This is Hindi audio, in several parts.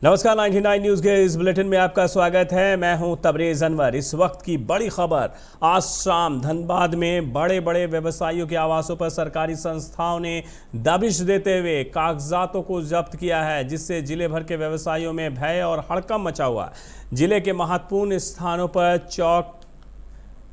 नमस्कार, 99 न्यूज के इस बुलेटिन में आपका स्वागत है। मैं हूं तबरेज अनवर। इस वक्त की बड़ी खबर। आज शाम धनबाद में बड़े बड़े व्यवसायियों के आवासों पर सरकारी संस्थाओं ने दबिश देते हुए कागजातों को जब्त किया है, जिससे जिले भर के व्यवसायियों में भय और हड़कंप मचा हुआ। जिले के महत्वपूर्ण स्थानों पर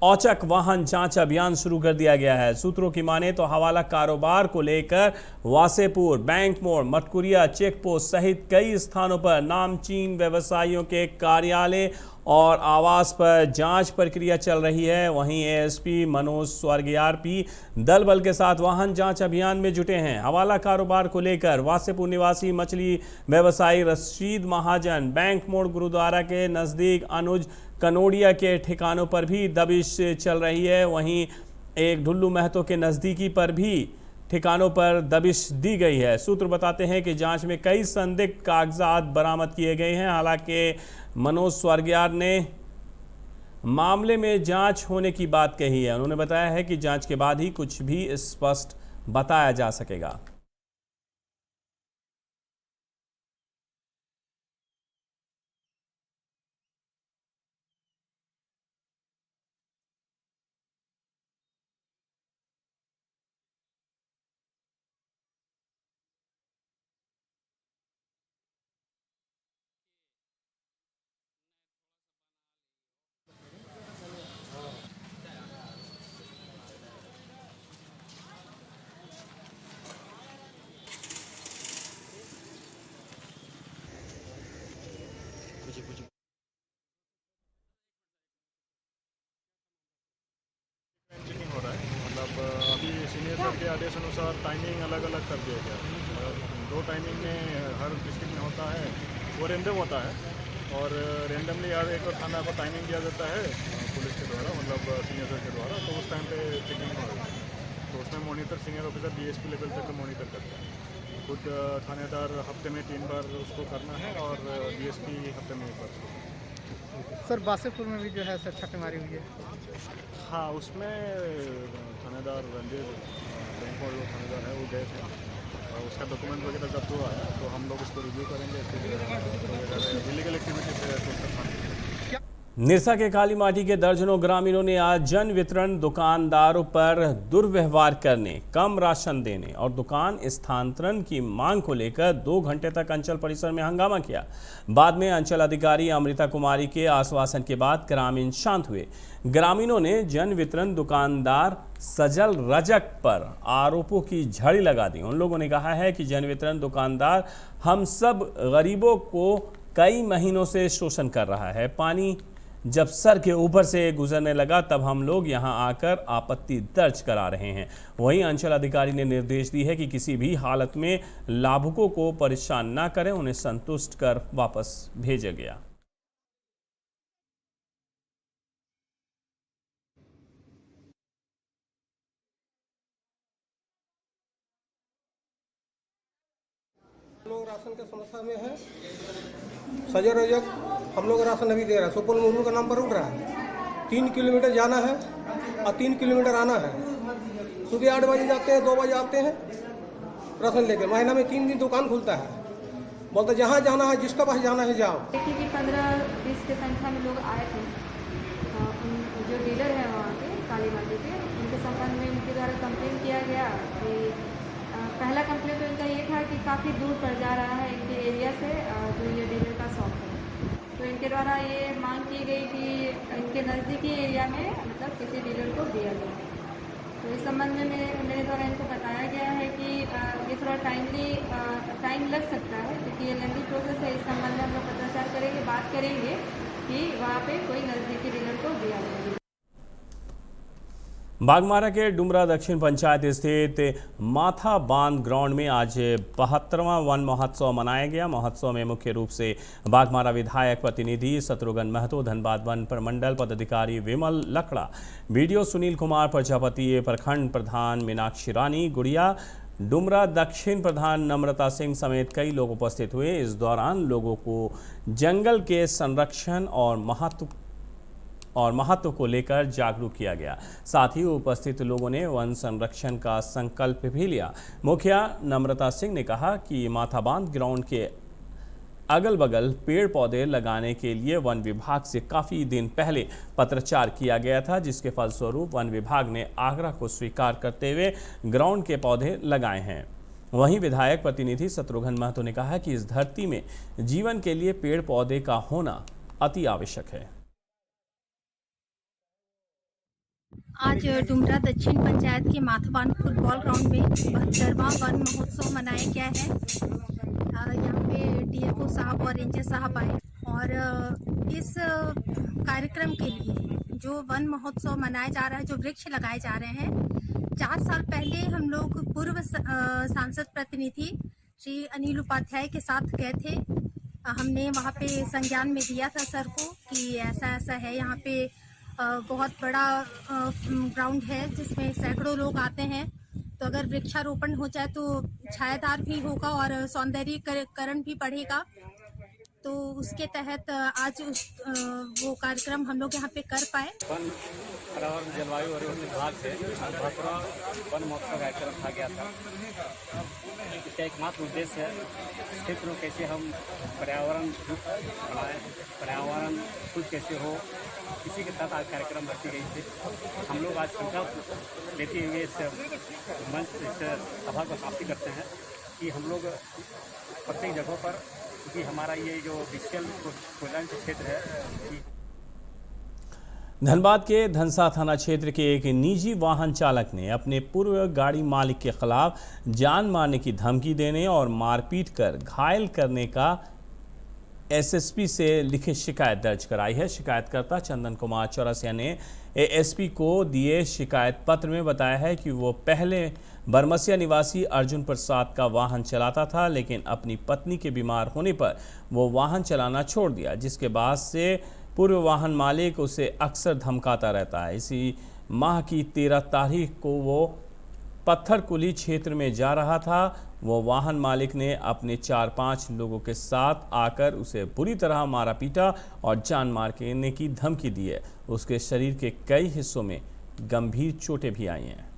औचक वाहन जांच अभियान शुरू कर दिया गया है। सूत्रों की माने तो हवाला कारोबार को लेकर वासेपुर, बैंक मोड़, मटकुरिया चेक पोस्ट सहित कई स्थानों पर नामचीन व्यवसायियों के कार्यालय और आवास पर जांच प्रक्रिया चल रही है। वहीं एएसपी मनोज स्वर्गीयार पी दल बल के साथ वाहन जांच अभियान में जुटे हैं। हवाला कारोबार को लेकर वासेपुर निवासी मछली व्यवसायी रशीद महाजन, बैंक मोड़ गुरुद्वारा के नज़दीक अनुज कनोडिया के ठिकानों पर भी दबिश चल रही है। वहीं एक ढुल्लू महतो के नज़दीकी पर भी ठिकानों पर दबिश दी गई है। सूत्र बताते हैं कि जांच में कई संदिग्ध कागजात बरामद किए गए हैं। हालांकि मनोज स्वर्गीयार ने मामले में जांच होने की बात कही है। उन्होंने बताया है कि जांच के बाद ही कुछ भी स्पष्ट बताया जा सकेगा। चेकिंग हो रहा है। मतलब अभी सीनियर सर के आदेश अनुसार टाइमिंग अलग अलग कर दिया गया। दो टाइमिंग में हर डिस्ट्रिक्ट में होता है, वो रेंडम होता है और रेंडमली हर एक थाना को टाइमिंग दिया जाता है पुलिस के द्वारा, मतलब सीनियर सर के द्वारा। तो उस टाइम पे चेकिंग हो रही है। तो उसमें monitor senior officer DSP level तक मॉनिटर करता है। खुद थानेदार हफ्ते में 3 बार उसको करना है और डीएसपी हफ्ते में 1 बार। सर बासेपुर में भी जो है सर छापेमारी हुई है। हाँ, उसमें थानेदार रणधीर बैंक और जो थानेदार है वो गए थे और उसका डॉक्यूमेंट वगैरह जब्त हुआ है। तो हम लोग उसको रिव्यू करेंगे, फिर इलीगल एक्टिविटी से तो निरसा के काली माटी के दर्जनों ग्रामीणों ने आज जन वितरण दुकानदारों पर दुर्व्यवहार करने, कम राशन देने और दुकान स्थानांतरण की मांग को लेकर 2 घंटे तक अंचल परिसर में हंगामा किया। बाद में अंचल अधिकारी अमृता कुमारी के आश्वासन के बाद ग्रामीण शांत हुए। ग्रामीणों ने जन वितरण दुकानदार सजल रजक पर आरोपों की झड़ी लगा दी। उन लोगों ने कहा है कि जन वितरण दुकानदार हम सब गरीबों को कई महीनों से शोषण कर रहा है। पानी जब सर के ऊपर से गुजरने लगा तब हम लोग यहां आकर आपत्ति दर्ज करा रहे हैं। वहीं अंचल अधिकारी ने निर्देश दी है कि किसी भी हालत में लाभुकों को परेशान न करें, उन्हें संतुष्ट कर वापस भेजा गया। लोग राशन के समस्या में है। सजर रजक हम लोग राशन अभी दे रहा है। सुपौल मुर्मू का नाम पर उठ रहा है। 3 किलोमीटर जाना है और 3 किलोमीटर आना है। सुबह 8 बजे जाते हैं, 2 बजे आते हैं राशन लेकर। महीना में 3 दिन दुकान खुलता है। बोलते जहाँ जाना है, जिसका पास जाना है जाओ। देखिए कि 15-20 की संख्या में लोग आए थे। जो डीलर है वहाँ के काली माटी के, उनके संबंध में उनके द्वारा कंप्लेन किया गया कि पहला कंप्लेन तो इनका ये था कि काफ़ी दूर पड़ जा रहा है इनके एरिया से जो ये डीलर का शॉप है। तो इनके द्वारा ये मांग की गई कि इनके नज़दीकी एरिया में मतलब किसी डीलर को दिया जाए। तो इस संबंध में मेरे द्वारा इनको बताया गया है कि ये थोड़ा टाइम लग सकता है, क्योंकि ये लेंदी प्रोसेस है। इस संबंध में हम लोग पत्राचार करेंगे, बात करेंगे कि वहाँ पे कोई नज़दीकी डीलर को दिया जाए। बागमारा के डुमरा दक्षिण पंचायत स्थित माथा बांध ग्राउंड में आज 72वां वन महोत्सव मनाया गया। महोत्सव में मुख्य रूप से बागमारा विधायक प्रतिनिधि शत्रुघ्न महतो, धनबाद वन प्रमंडल पदाधिकारी विमल लकड़ा, बीडीओ सुनील कुमार प्रजापति, प्रखंड प्रधान मीनाक्षी रानी गुड़िया, डुमरा दक्षिण प्रधान नम्रता सिंह समेत कई लोग उपस्थित हुए। इस दौरान लोगों को जंगल के संरक्षण और महत्व को लेकर जागरूक किया गया। साथ ही उपस्थित लोगों ने वन संरक्षण का संकल्प भी लिया। मुखिया नम्रता सिंह ने कहा कि माथा बांध ग्राउंड के अगल बगल पेड़ पौधे लगाने के लिए वन विभाग से काफ़ी दिन पहले पत्राचार किया गया था, जिसके फलस्वरूप वन विभाग ने आग्रह को स्वीकार करते हुए ग्राउंड के पौधे लगाए हैं। वहीं विधायक प्रतिनिधि शत्रुघ्न महतो ने कहा कि इस धरती में जीवन के लिए पेड़ पौधे का होना अति आवश्यक है। आज डुमरा दक्षिण पंचायत के माथबान फुटबॉल ग्राउंड में 72वां वन महोत्सव मनाया गया है। यहाँ पे डीएफओ साहब और रेंजर साहब आए और इस कार्यक्रम के लिए जो वन महोत्सव मनाया जा रहा है, जो वृक्ष लगाए जा रहे हैं, 4 साल पहले हम लोग पूर्व सांसद प्रतिनिधि श्री अनिल उपाध्याय के साथ गए थे। हमने वहाँ पे संज्ञान में दिया था सर को कि ऐसा ऐसा है, यहाँ पे बहुत बड़ा ग्राउंड है जिसमें सैकड़ों लोग आते हैं, तो अगर वृक्षारोपण हो जाए तो छायादार भी होगा और सौंदर्यीकरण भी बढ़ेगा। तो उसके तहत आज वो कार्यक्रम हम लोग यहाँ पे कर पाए। वन पर्यावरण जलवायु और विभाग से भरपूरा वन महोत्सव कार्यक्रम रखा गया था। इसका एकमात्र उद्देश्य है क्षेत्र में कैसे हम पर्यावरण बनाएं, पर्यावरण शुद्ध कैसे हो, इसी के तहत आज कार्यक्रम रखी गई थी। हम लोग आज संकल्प लेते हुए इस मंच इस सभा को समाप्ति करते हैं कि हम लोग प्रत्येक जगहों पर, क्योंकि हमारा ये जो डिजिटल कल्याण क्षेत्र है। धनबाद के धनसा थाना क्षेत्र के एक निजी वाहन चालक ने अपने पूर्व गाड़ी मालिक के खिलाफ जान मारने की धमकी देने और मारपीट कर घायल करने का एसएसपी से लिखित शिकायत दर्ज कराई है। शिकायतकर्ता चंदन कुमार चौरसिया ने एएसपी को दिए शिकायत पत्र में बताया है कि वो पहले बरमसिया निवासी अर्जुन प्रसाद का वाहन चलाता था, लेकिन अपनी पत्नी के बीमार होने पर वो वाहन चलाना छोड़ दिया, जिसके बाद से पूर्व वाहन मालिक उसे अक्सर धमकाता रहता है। इसी माह की 13 तारीख को वो पत्थरकुली क्षेत्र में जा रहा था। वो वाहन मालिक ने अपने 4-5 लोगों के साथ आकर उसे बुरी तरह मारा पीटा और जान मारने की धमकी दी है। उसके शरीर के कई हिस्सों में गंभीर चोटें भी आई हैं।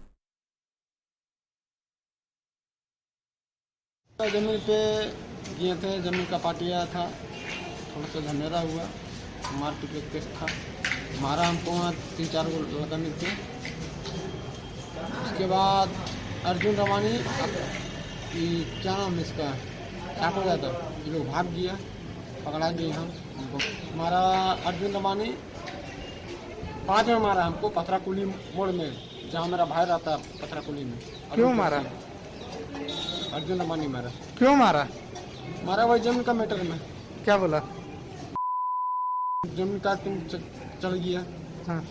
जमीन पे गए थे, जमीन का पाटिया था, थोड़ा सा झमेरा हुआ, मारपीट का केस था, मारा हमको वहाँ 3-4 लड़का मिलते। उसके बाद अर्जुन रवानी, क्या नाम इसका, छाप हो गया था, ये लोग भाग गया, पकड़ा गए हमको। हमारा अर्जुन रवानी 5 बार मारा हमको पथराकुली मोड़ में, जहाँ मेरा भाई रहता पथराकुली में। क्यों मारा? अर्जुन रवानी मारा। क्यों मारा? मारा वही जमीन का मैटर में। क्या बोला? जमीन का तुम चल गया। हाँ,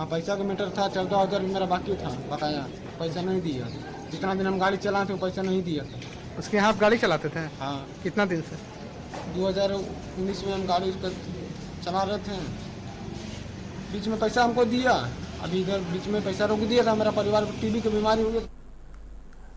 पैसा का मैटर था। 14,000 मेरा बाकी था, बताया पैसा नहीं दिया। जितना दिन हम गाड़ी चलाए थे वो पैसा नहीं दिया था। उसके यहाँ आप गाड़ी चलाते थे? हाँ। कितना दिन से? 2019 में हम गाड़ी चला रहे थे, बीच में पैसा हमको दिया, अभी इधर बीच में पैसा रोक दिया था। मेरा परिवार को टीबी की बीमारी हो गई।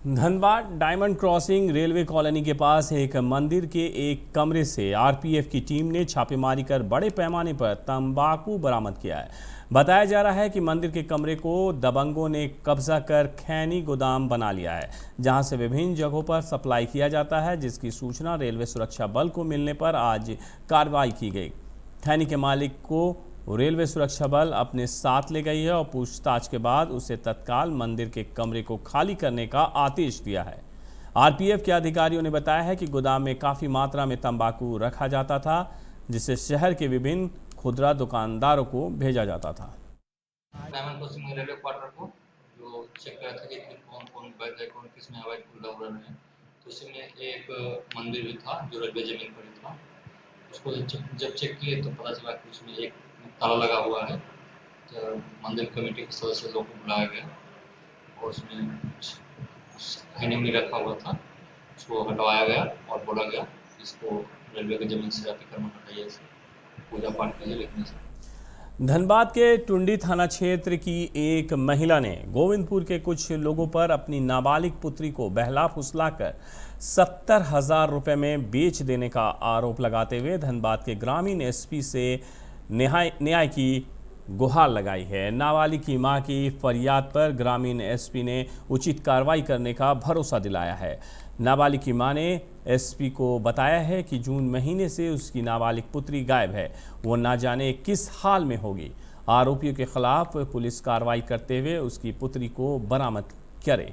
Dhanbad diamond crossing railway colony के पास एक मंदिर के एक कमरे से आरपीएफ की टीम ने छापेमारी कर बड़े पैमाने पर तंबाकू बरामद किया है। बताया जा रहा है कि मंदिर के कमरे को दबंगों ने कब्जा कर खैनी गोदाम बना लिया है, जहां से विभिन्न जगहों पर सप्लाई किया जाता है, जिसकी सूचना रेलवे सुरक्षा बल को मिलने पर आज कार्रवाई की गई। खैनी के मालिक को रेलवे सुरक्षा बल अपने साथ ले गई है और पूछताछ के बाद उसे तत्काल मंदिर के कमरे को खाली करने का आदेश दिया है। आरपीएफ के अधिकारियों ने बताया है कि गोदाम में काफ़ी मात्रा में तंबाकू रखा जाता था, जिसे शहर के विभिन्न खुदरा दुकानदारों को भेजा जाता था। डायमंड क्रॉसिंग रेलवे क्वार्टर को जो चेक किया था कि कौन कौन बैठ है, कौन किस में अवैध खुला हुआ है, तो उसमें एक मंदिर भी था जो रेलवे जमीन पर ही था। उसको जब चेक किए तो पता चला कि उसमें एक ताला लगा हुआ है। तो मंदिर कमेटी के सदस्य लोगों को बुलाया गया और उसमें खैनी में रखा हुआ था, उसको हटवाया गया और बोला गया इसको रेलवे की जमीन से अतिक्रमण हटाइए, पूजा पाठ कीजिए। लिखने से धनबाद के टुंडी थाना क्षेत्र की एक महिला ने गोविंदपुर के कुछ लोगों पर अपनी नाबालिग पुत्री को बहला फुसलाकर 70,000 रुपये में बेच देने का आरोप लगाते हुए धनबाद के ग्रामीण एसपी से न्याय की गुहार लगाई है। नाबालिग की मां की फरियाद पर ग्रामीण एसपी ने उचित कार्रवाई करने का भरोसा दिलाया है। नाबालिग की मां ने एसपी को बताया है कि जून महीने से उसकी नाबालिग पुत्री गायब है। वो ना जाने किस हाल में होगी। आरोपियों के खिलाफ पुलिस कार्रवाई करते हुए उसकी पुत्री को बरामद करे।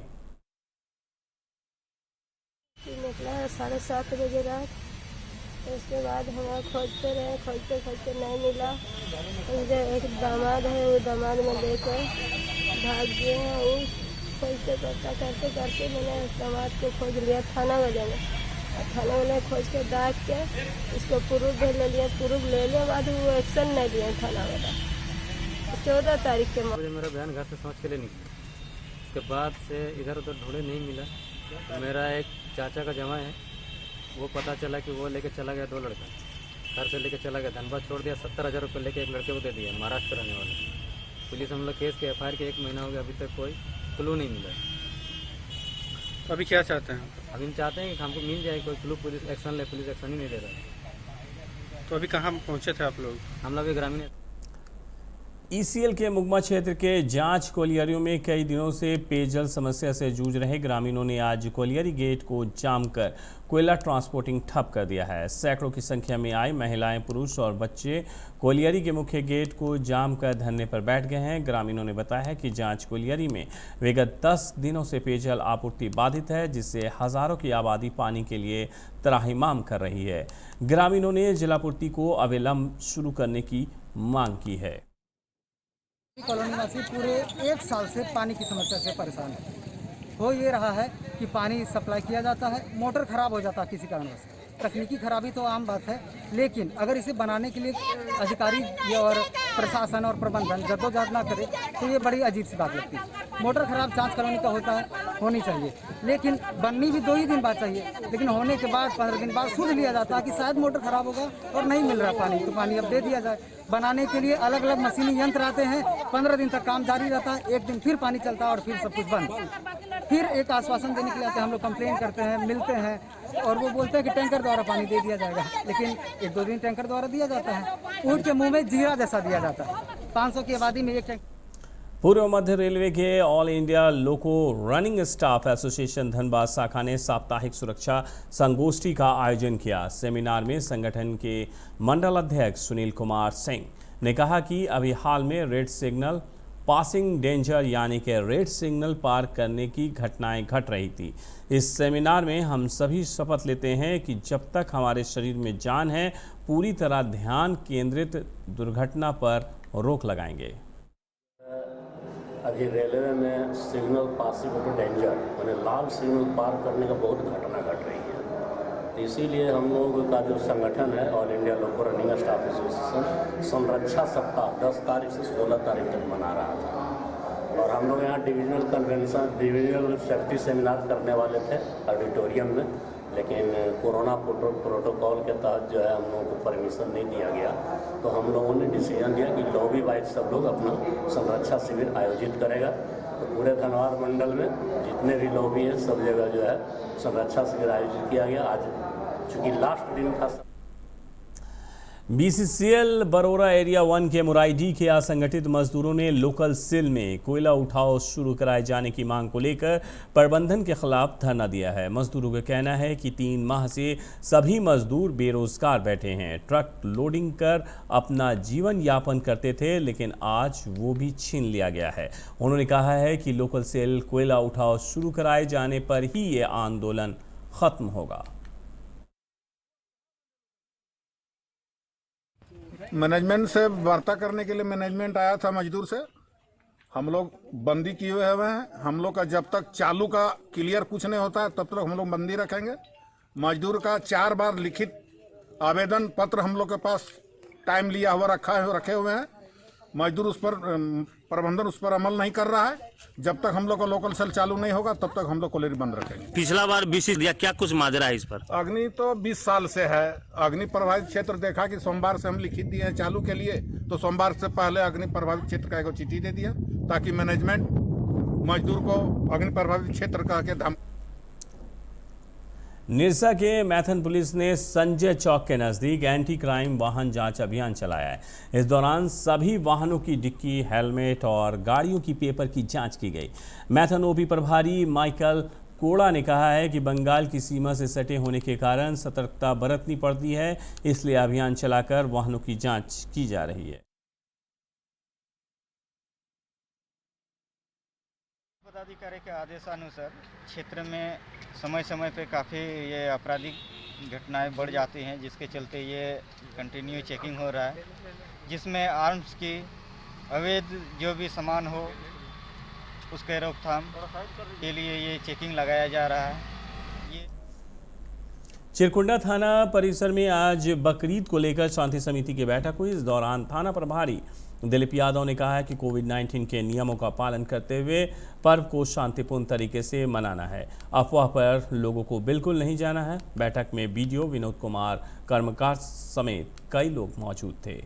निकला 7:30 बजे रात। उसके बाद हम खोजते रहे, खोजते नहीं मिला। मुझे एक दामाद है, वो दामाद में लेकर भाग गए हैं। वो खोजते करते मैंने उस दामाद को खोज लिया थाना वाले में। थाना वाले खोज के डाक के उसको प्रूफ ले लिया। प्रूफ लेने बाद वो एक्शन नहीं लिया थाना वाला। 14 तारीख के मेरा बहन घर से समझ के लिए निकला। उसके बाद से इधर उधर ढूंढे नहीं मिला। तो मेरा एक चाचा का जमा है, वो पता चला कि वो लेके चला गया 2 लड़का, घर से लेके चला गया, धनबाद छोड़ दिया। 70,000 रुपये लेके एक लड़के को दे दिया, महाराष्ट्र रहने वाले। पुलिस हम लोग केस के FIR के 1 महीना हो गया, अभी तक कोई क्लू नहीं मिला। तो अभी क्या चाहते हैं? अभी हम चाहते हैं कि हमको मिल जाए कोई क्लू, पुलिस एक्शन ले। पुलिस एक्शन ही नहीं दे रहा। तो अभी कहाँ पहुँचे थे आप लोग? हम लोग ग्रामीण ECL के मुगमा क्षेत्र के जांच कोलियरियों में कई दिनों से पेयजल समस्या से जूझ रहे ग्रामीणों ने आज कोलियरी गेट को जाम कर कोयला ट्रांसपोर्टिंग ठप कर दिया है। सैकड़ों की संख्या में आई महिलाएं, पुरुष और बच्चे कोलियरी के मुख्य गेट को जाम कर धरने पर बैठ गए हैं। ग्रामीणों ने बताया कि जांच कोलियरी में विगत 10 दिनों से पेयजल आपूर्ति बाधित है, जिससे हजारों की आबादी पानी के लिए त्राहिमाम कर रही है। ग्रामीणों ने जलापूर्ति को अविलंब शुरू करने की मांग की है। कॉलोनी वासी पूरे 1 साल से पानी की समस्या से परेशान है। हो ये रहा है कि पानी सप्लाई किया जाता है, मोटर खराब हो जाता है किसी कारणवश। तकनीकी खराबी तो आम बात है, लेकिन अगर इसे बनाने के लिए अधिकारी और प्रशासन और प्रबंधन जद्दोजहद ना करे तो ये बड़ी अजीब सी बात लगती है। मोटर खराब जांच कॉलोनी का होता है, होनी चाहिए, लेकिन बननी भी 2 ही दिन बाद चाहिए। लेकिन होने के बाद 15 दिन बाद सूझ लिया जाता है कि शायद मोटर खराब होगा और नहीं मिल रहा पानी, तो पानी अब दे दिया जाए। बनाने के लिए अलग अलग मशीनी यंत्र आते हैं, 15 दिन तक काम जारी रहता है। 1 दिन फिर पानी चलता है और फिर सब कुछ बंद। फिर एक आश्वासन देने के लिए आते हैं, हम लोग कंप्लेन करते हैं, मिलते हैं और वो बोलते हैं कि टैंकर द्वारा पानी दे दिया जाएगा, लेकिन 1-2 दिन टैंकर द्वारा दिया जाता है। ऊँट के मुंह में जीरा जैसा दिया जाता है। 500 की आबादी में 1 टैंकर। पूर्व मध्य रेलवे के ऑल इंडिया लोको रनिंग स्टाफ एसोसिएशन धनबाद शाखा ने साप्ताहिक सुरक्षा संगोष्ठी का आयोजन किया। सेमिनार में संगठन के मंडल अध्यक्ष सुनील कुमार सिंह ने कहा कि अभी हाल में रेड सिग्नल पासिंग डेंजर यानी कि रेड सिग्नल पार करने की घटनाएं घट रही थी। इस सेमिनार में हम सभी शपथ लेते हैं कि जब तक हमारे शरीर में जान है, पूरी तरह ध्यान केंद्रित दुर्घटना पर रोक लगाएंगे। अभी रेलवे में सिग्नल पासिंग ऑफ डेंजर यानी लाल सिग्नल पार करने का बहुत घटना घट रही है। तो इसीलिए हम लोगों का जो संगठन है ऑल इंडिया लोको रनिंग स्टाफ एसोसिएशन संरक्षा सप्ताह 10 तारीख से 16 तारीख तक मना रहा था। और हम लोग यहाँ divisional convention, divisional safety seminar करने वाले थे ऑडिटोरियम में, लेकिन कोरोना प्रोटोकॉल के तहत जो है हम लोगों को परमिशन नहीं दिया गया। तो हम लोगों ने डिसीजन लिया कि लॉबी वाइज सब लोग अपना संरक्षा शिविर आयोजित करेगा। तो पूरे धनबाद मंडल में जितने भी लॉबी हैं सब जगह जो है संरक्षा शिविर आयोजित किया गया। आज चूँकि लास्ट दिन था। BCCL बरोरा एरिया 1 के मुराइडी के असंगठित मजदूरों ने लोकल सेल में कोयला उठाव शुरू कराए जाने की मांग को लेकर प्रबंधन के खिलाफ धरना दिया है। मजदूरों का कहना है कि 3 माह से सभी मजदूर बेरोजगार बैठे हैं। ट्रक लोडिंग कर अपना जीवन यापन करते थे, लेकिन आज वो भी छीन लिया गया है। उन्होंने कहा है कि लोकल सेल कोयला उठाव शुरू कराए जाने पर ही ये आंदोलन खत्म होगा। मैनेजमेंट से वार्ता करने के लिए मैनेजमेंट आया था मजदूर से। हम लोग बंदी किए हुए हैं। हम लोग का जब तक चालू का क्लियर कुछ नहीं होता है तब तक हम लोग बंदी रखेंगे। मजदूर का 4 बार लिखित आवेदन पत्र हम लोग के पास टाइम लिया हुआ रखे हुए हैं। मजदूर उस पर प्रबंधन उस पर अमल नहीं कर रहा है। जब तक हम लोग का लोकल सेल चालू नहीं होगा तब तक हम लोग कोयला बंद रखेंगे। पिछला बार 20 दिया, क्या कुछ माजरा है इस पर? अग्नि तो 20 साल से है। अग्नि प्रभावित क्षेत्र देखा कि सोमवार से हम लिखित दिए हैं चालू के लिए, तो सोमवार से पहले अग्नि प्रभावित क्षेत्र का एक चिट्ठी दे दिया ताकि मैनेजमेंट मजदूर को अग्नि प्रभावित क्षेत्र का के धम। निरसा के मैथन पुलिस ने संजय चौक के नज़दीक एंटी क्राइम वाहन जांच अभियान चलाया है। इस दौरान सभी वाहनों की डिक्की, हेलमेट और गाड़ियों की पेपर की जांच की गई। मैथन ओपी प्रभारी माइकल कोड़ा ने कहा है कि बंगाल की सीमा से सटे होने के कारण सतर्कता बरतनी पड़ती है, इसलिए अभियान चलाकर वाहनों की जांच की जा रही है। पदाधिकारी के आदेशानुसार क्षेत्र में समय समय पे काफ़ी ये आपराधिक घटनाएं बढ़ जाती हैं, जिसके चलते ये कंटिन्यू चेकिंग हो रहा है, जिसमें आर्म्स की अवैध जो भी सामान हो उसके रोकथाम के लिए ये चेकिंग लगाया जा रहा है। चिरकुंडा थाना परिसर में आज बकरीद को लेकर शांति समिति की बैठक हुई। इस दौरान थाना प्रभारी दिलीप यादव ने कहा है कि कोविड-19 के नियमों का पालन करते हुए पर्व को शांतिपूर्ण तरीके से मनाना है। अफवाह पर लोगों को बिल्कुल नहीं जाना है। बैठक में बीडीओ विनोद कुमार कर्मकार समेत कई लोग मौजूद थे।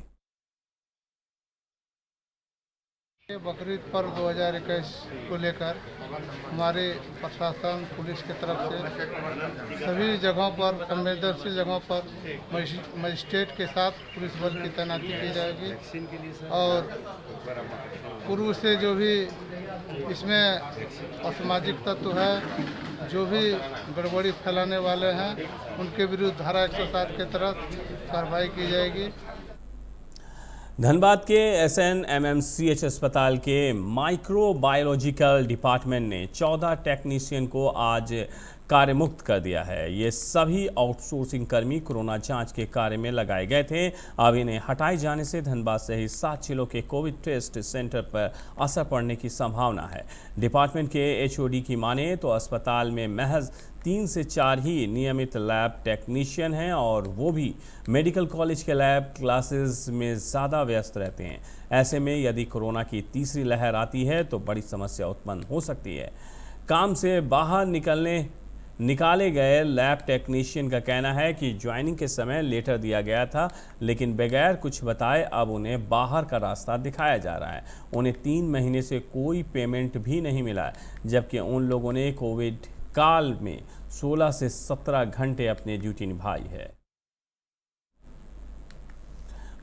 बकरीद पर्व 2021 को लेकर हमारे प्रशासन पुलिस की तरफ से सभी जगहों पर, संवेदनशील जगहों पर मजिस्ट्रेट के साथ पुलिस बल की तैनाती की जाएगी और पूर्व से जो भी इसमें असामाजिक तत्व है, जो भी गड़बड़ी फैलाने वाले हैं, उनके विरुद्ध धारा 107 के तहत कार्रवाई की जाएगी। धनबाद के SNMMCH अस्पताल के माइक्रोबायोलॉजिकल डिपार्टमेंट ने 14 टेक्नीशियन को आज कार्यमुक्त कर दिया है। ये सभी आउटसोर्सिंग कर्मी कोरोना जांच के कार्य में लगाए गए थे। अब इन्हें हटाए जाने से धनबाद सहित 7 जिलों के कोविड टेस्ट सेंटर पर असर पड़ने की संभावना है। डिपार्टमेंट के HOD की माने तो अस्पताल में महज 3 से 4 ही नियमित लैब टेक्नीशियन हैं और वो भी मेडिकल कॉलेज के लैब क्लासेस में ज़्यादा व्यस्त रहते हैं। ऐसे में यदि कोरोना की तीसरी लहर आती है तो बड़ी समस्या उत्पन्न हो सकती है। काम से बाहर निकाले गए लैब टेक्नीशियन का कहना है कि ज्वाइनिंग के समय लेटर दिया गया था, लेकिन बगैर कुछ बताए अब उन्हें बाहर का रास्ता दिखाया जा रहा है। उन्हें 3 महीने से कोई पेमेंट भी नहीं मिला, जबकि उन लोगों ने कोविड काल में 16 से 17 घंटे अपनी ड्यूटी निभाई है।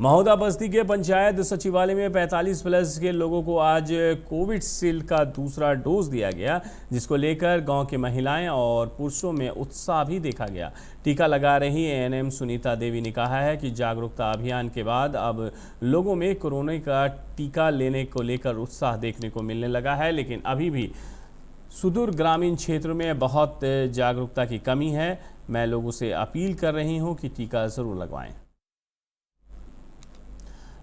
महोदा बस्ती के पंचायत सचिवालय में 45 प्लस के लोगों को आज कोविशील्ड का दूसरा डोज दिया गया, जिसको लेकर गांव की महिलाएं और पुरुषों में उत्साह भी देखा गया। टीका लगा रही ANM सुनीता देवी ने कहा है कि जागरूकता अभियान के बाद अब लोगों में कोरोना का टीका लेने को लेकर उत्साह देखने को मिलने लगा है, लेकिन अभी भी सुदूर ग्रामीण क्षेत्रों में बहुत जागरूकता की कमी है। मैं लोगों से अपील कर रही हूं कि टीका ज़रूर लगवाएं।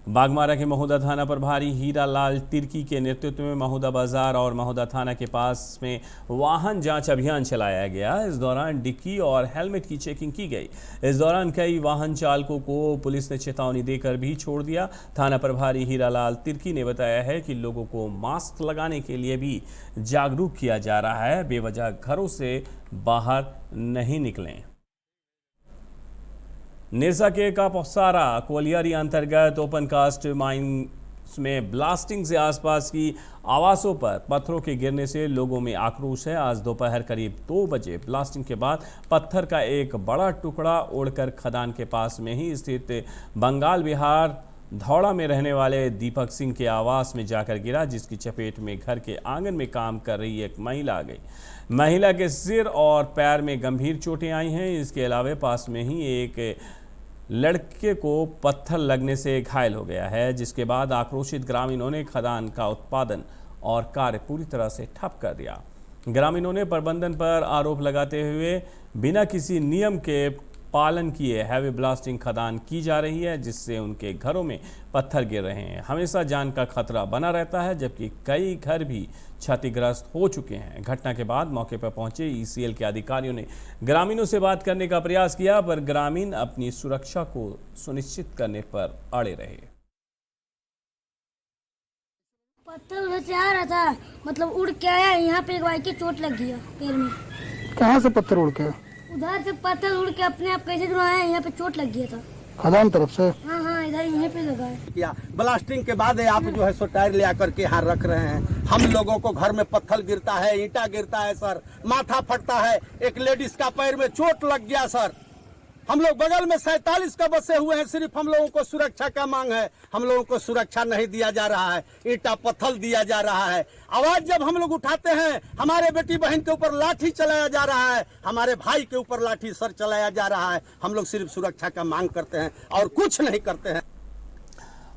बागमारा के महोदा थाना प्रभारी हीरा लाल तिर्की के नेतृत्व में महोदा बाजार और महोदा थाना के पास में वाहन जांच अभियान चलाया गया। इस दौरान डिक्की और हेलमेट की चेकिंग की गई। इस दौरान कई वाहन चालकों को पुलिस ने चेतावनी देकर भी छोड़ दिया। थाना प्रभारी हीरा लाल तिर्की ने बताया है कि लोगों को मास्क लगाने के लिए भी जागरूक किया जा रहा है। बेवजह घरों से बाहर नहीं निकलें। निरसा के कापोसारा कोलियारी अंतर्गत ओपन कास्ट माइंस में ब्लास्टिंग से आसपास की आवासों पर पत्थरों के गिरने से लोगों में आक्रोश है। आज दोपहर करीब 2 बजे ब्लास्टिंग के बाद पत्थर का एक बड़ा टुकड़ा उड़कर खदान के पास में ही स्थित बंगाल बिहार धौड़ा में रहने वाले दीपक सिंह के आवास में जाकर गिरा, जिसकी चपेट में घर के आंगन में काम कर रही एक महिला आ गई। महिला के सिर और पैर में गंभीर चोटें आई हैं। इसके अलावा पास में ही एक लड़के को पत्थर लगने से घायल हो गया है, जिसके बाद आक्रोशित ग्रामीणों ने खदान का उत्पादन और कार्य पूरी तरह से ठप कर दिया। ग्रामीणों ने प्रबंधन पर आरोप लगाते हुए बिना किसी नियम के पालन किए हैवी ब्लास्टिंग खदान की जा रही है, जिससे उनके घरों में पत्थर गिर रहे हैं। हमेशा जान का खतरा बना रहता है, जबकि कई घर भी क्षतिग्रस्त हो चुके हैं। घटना के बाद मौके पर पहुंचे ECL के अधिकारियों ने ग्रामीणों से बात करने का प्रयास किया, पर ग्रामीण अपनी सुरक्षा को सुनिश्चित करने पर अड़े रहे। पत्थर उधर से आ रहा था, मतलब उड़ के आया, यहाँ पे एक बाइक की चोट लग गया पैर में। कहाँ से पत्थर उड़ के? उधर से पत्थर उड़ के अपने आप कैसे दूर आया, यहाँ पे चोट लग गया था खदान तरफ से। हाँ इधर यहीं पे लगा है। किया ब्लास्टिंग के बाद आप जो है सो टायर ले आकर के यहाँ रख रहे हैं। हम लोगों को घर में पत्थर गिरता है, ईंटा गिरता है सर, माथा फटता है। एक लेडीज का पैर में चोट लग गया सर, हम लोग बगल में 47 का बसे हुए हैं, सिर्फ हम लोगों को सुरक्षा का मांग है। हम लोगों को सुरक्षा नहीं दिया जा रहा है, ईंटा पत्थर दिया जा रहा है। आवाज जब हम लोग उठाते हैं, हमारे बेटी बहन के ऊपर लाठी चलाया जा रहा है, हमारे भाई के ऊपर लाठी सर चलाया जा रहा है। हम लोग सिर्फ सुरक्षा का मांग करते हैं और कुछ नहीं करते हैं।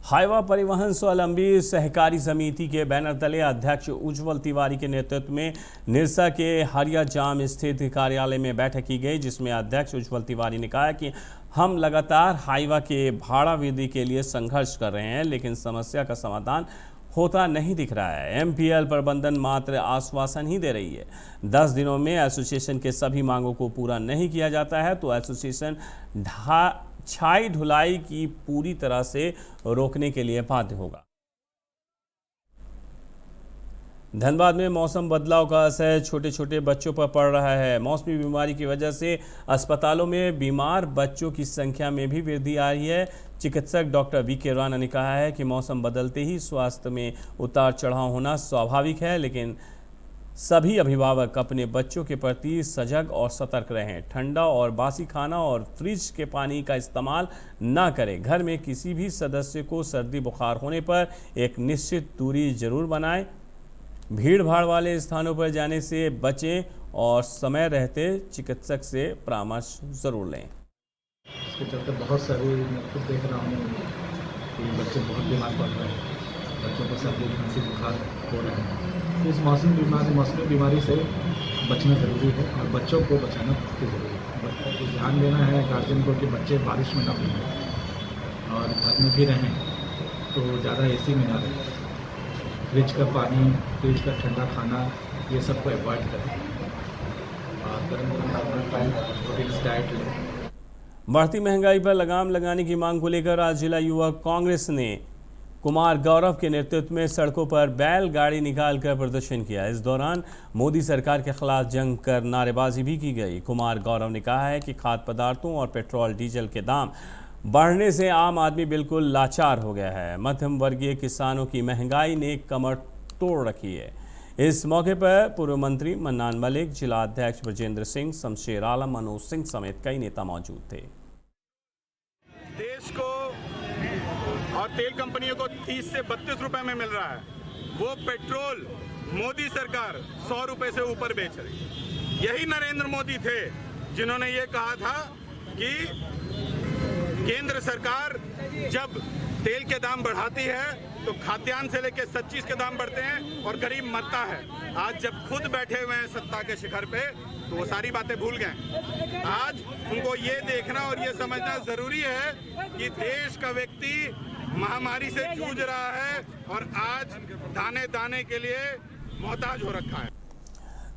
हाईवा परिवहन स्वावलंबी सहकारी समिति के बैनर तले अध्यक्ष उज्जवल तिवारी के नेतृत्व में निरसा के हरिया जाम स्थित कार्यालय में बैठक की गई, जिसमें अध्यक्ष उज्जवल तिवारी ने कहा कि हम लगातार हाईवा के भाड़ा वृद्धि के लिए संघर्ष कर रहे हैं, लेकिन समस्या का समाधान होता नहीं दिख रहा है। एमपीएल प्रबंधन मात्र आश्वासन ही दे रही है। 10 दिनों में एसोसिएशन के सभी मांगों को पूरा नहीं किया जाता है तो एसोसिएशन छाई ढुलाई की पूरी तरह से रोकने के लिए बाध्य होगा। धनबाद में मौसम बदलाव का असर छोटे छोटे बच्चों पर पड़ रहा है। मौसमी बीमारी की वजह से अस्पतालों में बीमार बच्चों की संख्या में भी वृद्धि आ रही है। चिकित्सक डॉक्टर वी.के. राणा ने कहा है कि मौसम बदलते ही स्वास्थ्य में उतार चढ़ाव होना स्वाभाविक है, लेकिन सभी अभिभावक अपने बच्चों के प्रति सजग और सतर्क रहें। ठंडा और बासी खाना और फ्रिज के पानी का इस्तेमाल ना करें। घर में किसी भी सदस्य को सर्दी बुखार होने पर एक निश्चित दूरी जरूर बनाएं। भीड़ भाड़ वाले स्थानों पर जाने से बचें और समय रहते चिकित्सक से परामर्श जरूर लें। इसके चलते बहुत सारे मैं खुद देख रहा हूँ कि बच्चे बहुत बीमार पड़ रहे हैं, बच्चों को सर्दी खांसी बुखार हो रहा है। तो इस मौसमी बीमारी से बचना ज़रूरी है और बच्चों को बचाना बहुत ज़रूरी है। तो ध्यान देना है गार्जियन को कि बच्चे बारिश में ना भीगें और घर में भी रहें तो ज़्यादा एसी में ना रहें। फ्रिज का पानी, फ्रिज का ठंडा खाना, ये सब को अवॉइड करें और गर्म प्रोटीन डाइट लें। बढ़ती महंगाई पर लगाम लगाने की मांग को लेकर आज जिला युवा कांग्रेस ने कुमार गौरव के नेतृत्व में सड़कों पर बैलगाड़ी निकालकर प्रदर्शन किया। इस दौरान मोदी सरकार के खिलाफ जंग कर नारेबाजी भी की गई। कुमार गौरव ने कहा है कि खाद्य पदार्थों और पेट्रोल डीजल के दाम बढ़ने से आम आदमी बिल्कुल लाचार हो गया है। मध्यम वर्गीय किसानों की महंगाई ने कमर तोड़ रखी है। इस मौके पर पूर्व मंत्री मन्नान मलिक, जिला अध्यक्ष ब्रजेंद्र सिंह, शमशेर आलम, मनोज सिंह समेत कई नेता मौजूद थे। देश को और तेल कंपनियों को 30 से 32 रुपए में मिल रहा है, वो पेट्रोल मोदी सरकार 100 रुपए से ऊपर बेच रही। यही नरेंद्र मोदी थे जिन्होंने ये कहा था कि केंद्र सरकार जब तेल के दाम बढ़ाती है तो खाद्यान्न से लेकर 25 के दाम बढ़ते हैं और गरीब मरता है। आज जब खुद बैठे हुए हैं सत्ता के शिखर पे तो वो सारी बातें भूल गए। आज उनको ये देखना और ये समझना जरूरी है कि देश का व्यक्ति महामारी से जूझ रहा है और आज दाने दाने के लिए मोहताज हो रखा है।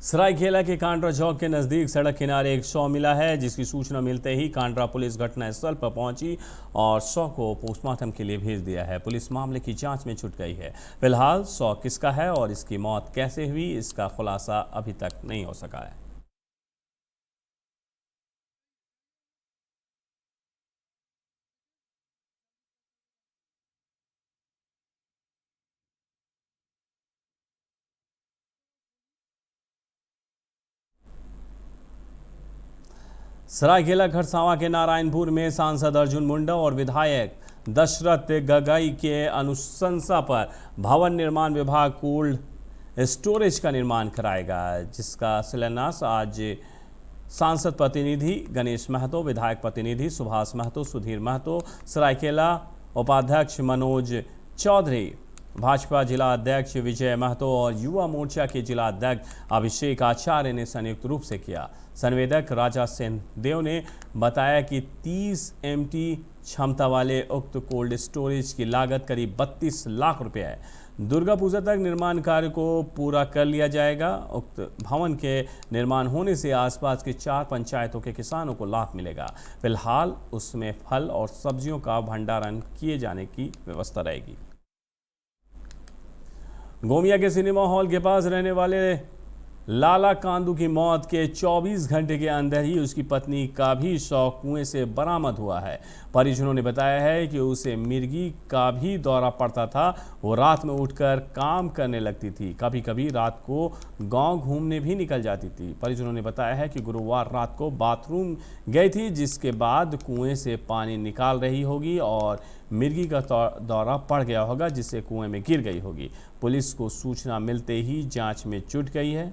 सरायकेला के कांड्रा चौक के नज़दीक सड़क किनारे एक शव मिला है, जिसकी सूचना मिलते ही कांड्रा पुलिस घटनास्थल पर पहुंची और शव को पोस्टमार्टम के लिए भेज दिया है। पुलिस मामले की जांच में जुट गई है। फिलहाल शव किसका है और इसकी मौत कैसे हुई, इसका खुलासा अभी तक नहीं हो सका है। सरायकेला खरसावां के नारायणपुर में सांसद अर्जुन मुंडा और विधायक दशरथ गगई के अनुशंसा पर भवन निर्माण विभाग कोल्ड स्टोरेज का निर्माण कराएगा, जिसका शिलान्यास आज सांसद प्रतिनिधि गणेश महतो, विधायक प्रतिनिधि सुभाष महतो, सुधीर महतो, सरायकेला उपाध्यक्ष मनोज चौधरी, भाजपा जिला अध्यक्ष विजय महतो और युवा मोर्चा के जिला अध्यक्ष अभिषेक आचार्य ने संयुक्त रूप से किया। संवेदक राजा सेन देव ने बताया कि 30 MT क्षमता वाले उक्त कोल्ड स्टोरेज की लागत करीब 32 लाख रुपए है। दुर्गा पूजा तक निर्माण कार्य को पूरा कर लिया जाएगा। उक्त भवन के निर्माण होने से आसपास के 4 पंचायतों के किसानों को लाभ मिलेगा। फिलहाल उसमें फल और सब्जियों का भंडारण किए जाने की व्यवस्था रहेगी। गोमिया के सिनेमा हॉल के पास रहने वाले लाला कांदू की मौत के 24 घंटे के अंदर ही उसकी पत्नी का भी शव कुएं से बरामद हुआ है। परिजनों ने बताया है कि उसे मिर्गी का भी दौरा पड़ता था। वो रात में उठकर काम करने लगती थी, कभी कभी रात को गांव घूमने भी निकल जाती थी। परिजनों ने बताया है कि गुरुवार रात को बाथरूम गई थी, जिसके बाद कुएं से पानी निकाल रही होगी और मिर्गी का दौरा पड़ गया होगा, जिससे कुएं में गिर गई होगी। पुलिस को सूचना मिलते ही जांच में जुट गई है।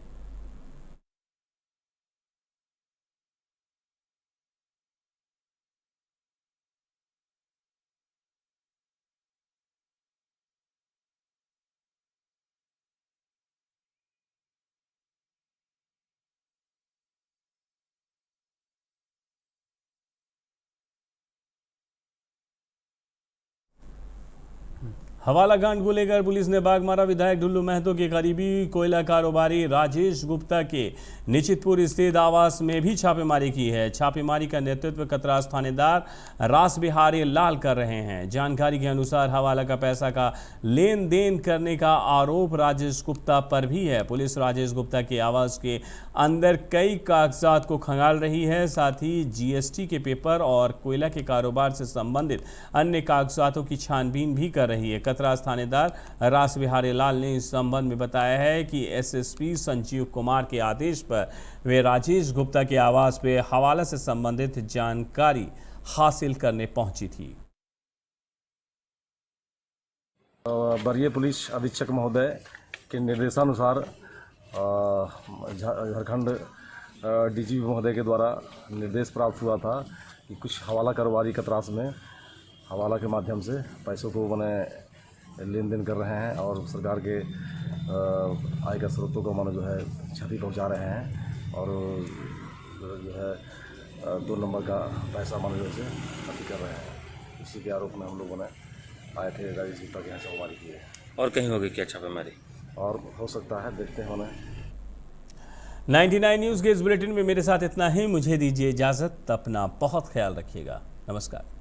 हवाला कांड को लेकर पुलिस ने बागमारा विधायक ढुल्लू महतो के करीबी कोयला कारोबारी राजेश गुप्ता के निचितपुर स्थित आवास में भी छापेमारी की है। छापेमारी का नेतृत्व कतरास थानेदार रास बिहारी लाल कर रहे हैं। जानकारी के अनुसार हवाला का पैसा का लेन देन करने का आरोप राजेश गुप्ता पर भी है। पुलिस राजेश गुप्ता के आवास के अंदर कई कागजात को खंगाल रही है, साथ ही जीएसटी के पेपर और कोयला के कारोबार से संबंधित अन्य कागजातों की छानबीन भी कर रही है। कतरास थानेदार रास बिहारी लाल ने इस संबंध में बताया है कि एसएसपी संजीव कुमार के आदेश पर वे राजेश गुप्ता के आवास पे हवाला से संबंधित जानकारी हासिल करने पहुंची थी। वरीय पुलिस अधीक्षक महोदय के निर्देशानुसार झारखंड डीजीपी महोदय के द्वारा निर्देश प्राप्त हुआ था कि कुछ हवाला कारोबारी कतरास में हवाला के माध्यम से पैसों को लेन देन कर रहे हैं और सरकार के आय का स्रोतों को जो है क्षति पहुंचा रहे हैं और जो है 2 नंबर का पैसा जो से क्षति कर रहे हैं। इसी के आरोप में हम लोगों ने आए थे, राजेश गुप्ता के यहाँ छापेमारी की है। और कहीं होगी क्या छापेमारी? और हो सकता है, देखते हैं। 99 न्यूज़ के इस बुलेटिन में मेरे साथ इतना ही। मुझे दीजिए इजाज़त। अपना बहुत ख्याल रखिएगा। नमस्कार।